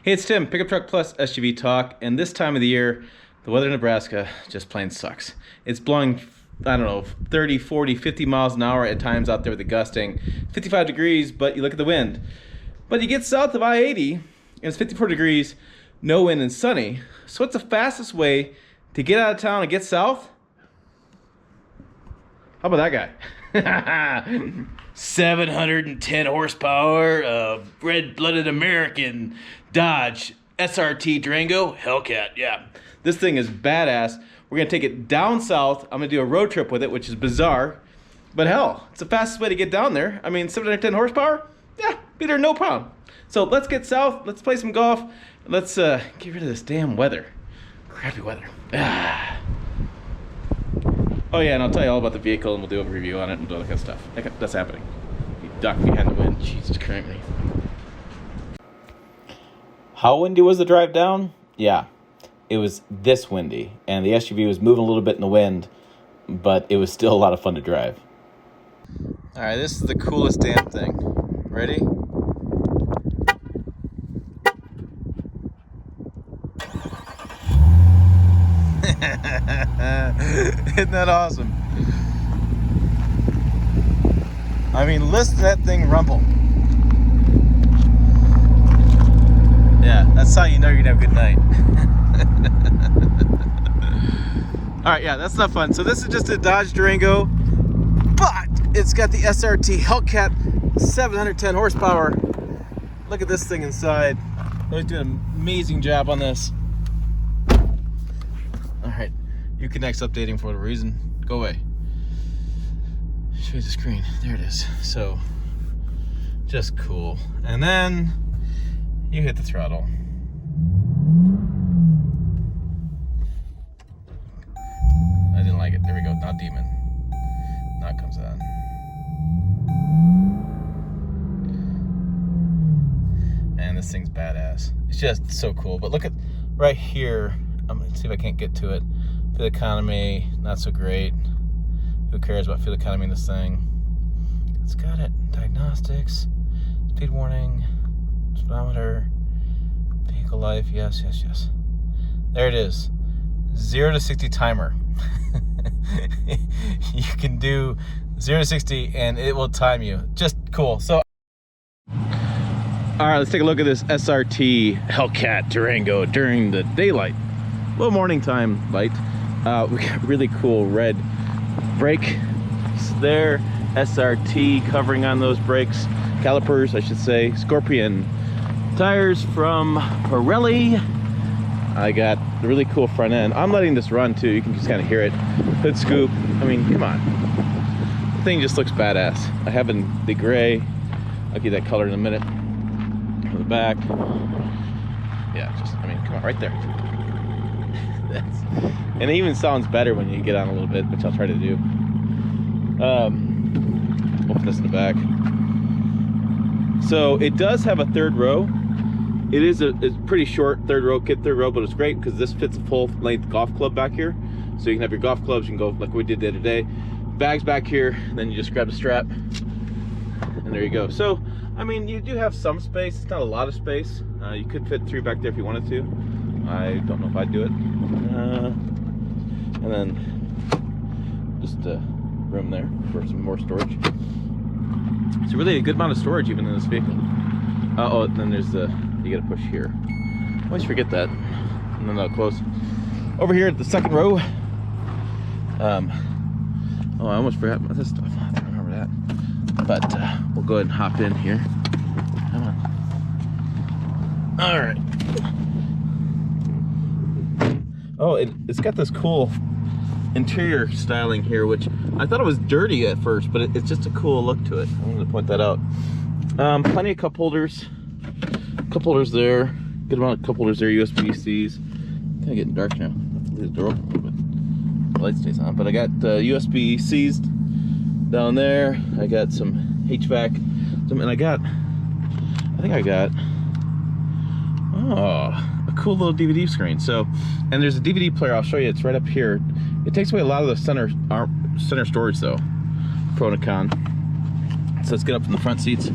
Hey, it's Tim, Pickup Truck Plus SUV Talk, and this time of the year, the weather in Nebraska just plain sucks. It's blowing, I don't know, 30, 40, 50 miles an hour at times out there with the gusting. 55 degrees, but you look at the wind. But you get south of I-80, and it's 54 degrees, no wind and sunny. So what's the fastest way to get out of town and get south? How about that guy? 710 horsepower, red-blooded American Dodge SRT Durango Hellcat. Yeah, this thing is badass. We're gonna take it down south. I'm gonna do a road trip with it, which is bizarre, but hell, it's the fastest way to get down there. I mean, 710 horsepower? Yeah, be there no problem. So let's get south, let's play some golf, let's get rid of this damn weather. Crappy weather. Ah. Oh yeah, and I'll tell you all about the vehicle, and we'll do a review on it and all that kind of stuff. That's happening. You duck behind the wind. Jesus Christ. How windy was the drive down? Yeah, it was this windy, and the SUV was moving a little bit in the wind, but it was still a lot of fun to drive. All right, this is the coolest damn thing. Ready? Isn't that awesome? I mean, listen to that thing rumble. Yeah, that's how you know you're gonna have a good night. Alright, yeah, that's not fun. So this is just a Dodge Durango, but it's got the SRT Hellcat 710 horsepower. Look at this thing inside. They're doing an amazing job on this. Alright, Uconnect's updating for whatever reason. Go away. Show you the screen. There it is. So, just cool. And then you hit the throttle. I didn't like it. There we go. Now demon. Now it comes on. And this thing's badass. It's just so cool. But look at right here. I'm gonna see if I can't get to it. Fuel economy, not so great. Who cares about fuel economy in this thing? It's got it. Diagnostics, speed warning, speedometer, vehicle life. Yes. There it is. 0 to 60 timer. You can do 0 to 60 and it will time you. Just cool. So, all right, let's take a look at this SRT Hellcat Durango during the daylight. Little morning time light. We got really cool red brake there, SRT covering on those brakes, calipers I should say, Scorpion tires from Pirelli. I got the really cool front end. I'm letting this run too, you can just kind of hear it. Hood scoop, I mean, come on. The thing just looks badass. I have the gray, I'll get that color in a minute. On the back, yeah, just, I mean, come on, right there. And it even sounds better when you get on a little bit, which I'll try to do. We'll put this in the back. So it does have a third row. It's pretty short third row, kit third row, but it's great because this fits a full length golf club back here. So you can have your golf clubs, you can go like we did the other day. Bags back here, then you just grab the strap, and there you go. So, I mean, you do have some space. It's not a lot of space. You could fit 3 back there if you wanted to. I don't know if I'd do it. And then just room there for some more storage. It's really a good amount of storage even in this vehicle. Oh, then there's you gotta push here. I always forget that. And then they'll close. Over here at the second row. Oh, I almost forgot about this stuff. I have to remember that. But we'll go ahead and hop in here. Come on. All right. Oh, it's got this cool interior styling here, which I thought it was dirty at first, but it's just a cool look to it. I wanted to point that out. Plenty of cup holders. Cup holders there. Good amount of cup holders there. USB-Cs. Kind of getting dark now. I have to leave the door open a little bit. The light stays on. But I got USB-Cs down there. I got some HVAC. And I think I got a cool little DVD screen. So, and there's a DVD player. I'll show you. It's right up here. It takes away a lot of the center storage though. Pro and con. So let's get up in the front seats.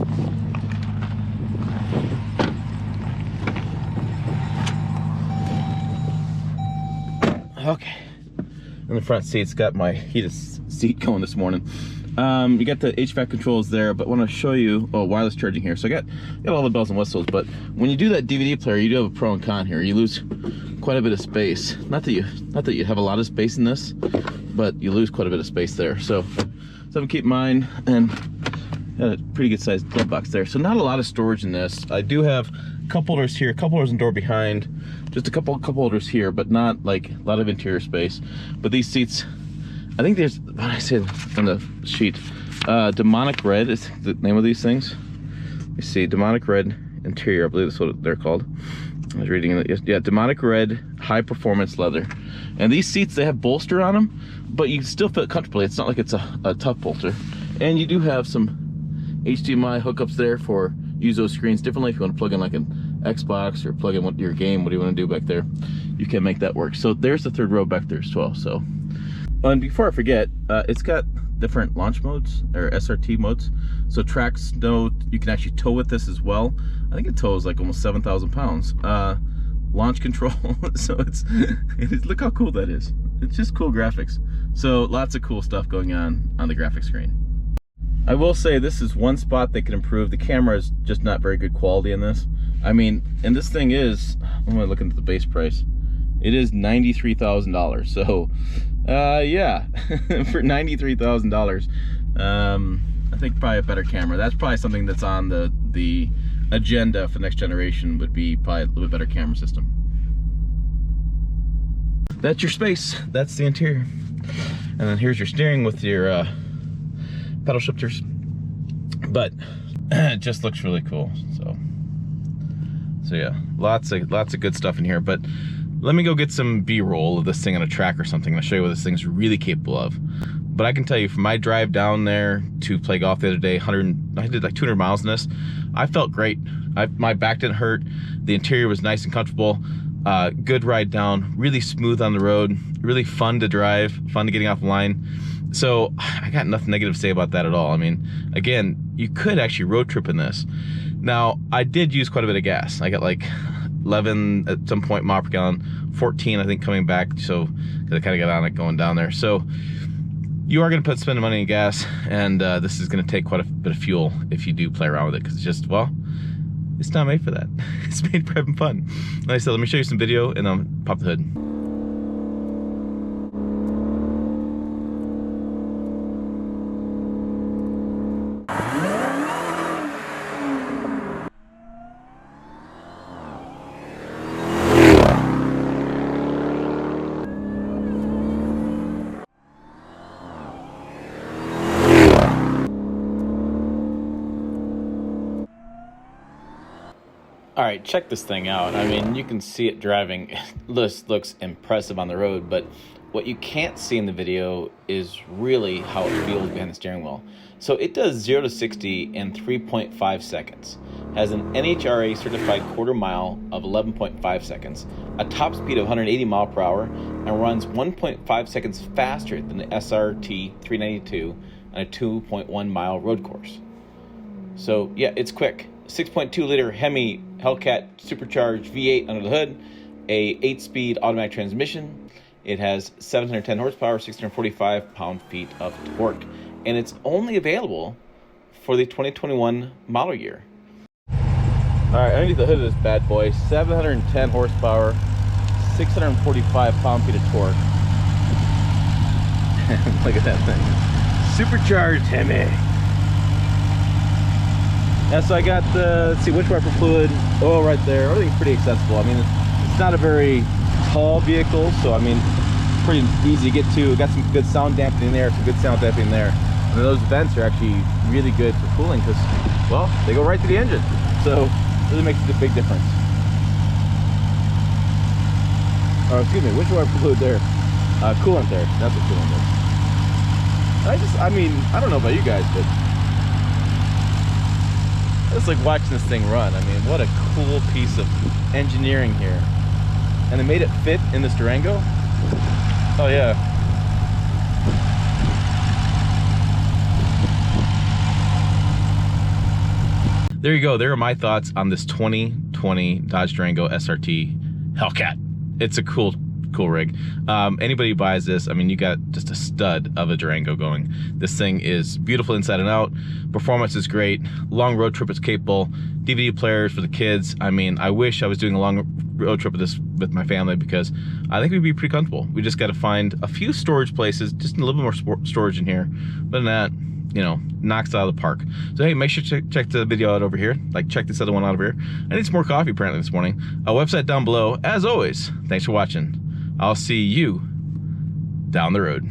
Okay. In the front seat's got my heated seat going this morning. You got the HVAC controls there, but I want to show you wireless charging here. So I got all the bells and whistles, but when you do that DVD player, you do have a pro and con here. You lose quite a bit of space. Not that you have a lot of space in this, but you lose quite a bit of space there. So something to keep in mind, and got a pretty good sized glove box there. So not a lot of storage in this. I do have cup holders here, cup holders and door behind, just a couple cup holders here, but not like a lot of interior space. But these seats, I think there's, what I said on the sheet, demonic red is the name of these things. You see, demonic red interior, I believe that's what they're called. I was reading it. Yeah, demonic red, high performance leather. And these seats, they have bolster on them, but you still fit comfortably. It's not like it's a tough bolster. And you do have some HDMI hookups there for use those screens differently. If you want to plug in like an Xbox or plug in your game, what do you want to do back there, you can make that work. So there's the third row back there as well. So, and before I forget, it's got different launch modes or SRT modes. So track snow, you can actually tow with this as well. I think it tows like almost 7,000 pounds. Launch control, so look how cool that is. It's just cool graphics. So lots of cool stuff going on the graphic screen. I will say this is one spot they can improve. The camera is just not very good quality in this. I mean, and this thing is, I'm looking at the base price. It is $93,000. So, yeah, for $93,000, I think probably a better camera. That's probably something that's on the agenda for the next generation, would be probably a little bit better camera system. That's your space. That's the interior. And then here's your steering with your pedal shifters. But it just looks really cool. So yeah, lots of good stuff in here. But let me go get some B-roll of this thing on a track or something. I'll show you what this thing's really capable of. But I can tell you, from my drive down there to play golf the other day, I did like 200 miles in this. I felt great. My back didn't hurt. The interior was nice and comfortable. Good ride down, really smooth on the road, really fun to drive, fun to getting off the line. So I got nothing negative to say about that at all. I mean, again, you could actually road trip in this. Now, I did use quite a bit of gas. I got like 11 at some point mile per gallon, 14 I think coming back. So I kind of got on it going down there. So you are going to spend money in gas, and this is going to take quite a bit of fuel if you do play around with it, because it's just, well, it's not made for that. It's made for having fun. Like I said, let me show you some video and I'll pop the hood. All right, check this thing out. I mean, you can see it driving. This looks impressive on the road, but what you can't see in the video is really how it feels behind the steering wheel. So it does 0 to 60 in 3.5 seconds, has an NHRA certified quarter mile of 11.5 seconds, a top speed of 180 mile per hour, and runs 1.5 seconds faster than the SRT 392 on a 2.1 mile road course. So yeah, it's quick. 6.2 liter Hemi Hellcat supercharged V8 under the hood, a 8-speed automatic transmission. It has 710 horsepower, 645 pound-feet of torque, and it's only available for the 2021 model year. All right, underneath the hood of this bad boy, 710 horsepower, 645 pound-feet of torque. Look at that thing. Supercharged Hemi. Yeah, so I got the, let's see, winch wiper fluid, oil right there. Everything's pretty accessible. I mean, it's not a very tall vehicle, so I mean, pretty easy to get to. Got some good sound dampening there, some good sound dampening there. And those vents are actually really good for cooling because, well, they go right to the engine. So it really makes a big difference. Oh, excuse me, winch wiper fluid there. Coolant there, that's what coolant is. I mean, I don't know about you guys, but it's like watching this thing run. I mean, what a cool piece of engineering here. And they made it fit in this Durango. Oh yeah. There you go. There are my thoughts on this 2020 Dodge Durango SRT Hellcat. It's a cool cool rig. Anybody who buys this, I mean, you got just a stud of a Durango going. This thing is beautiful inside and out. Performance is great. Long road trip is capable. DVD players for the kids. I mean, I wish I was doing a long road trip with this with my family, because I think we'd be pretty comfortable. We just got to find a few storage places, just a little bit more storage in here. But than that, you know, knocks it out of the park. So hey, make sure to check the video out over here. Like, check this other one out over here. I need some more coffee apparently this morning. A website down below. As always, thanks for watching. I'll see you down the road.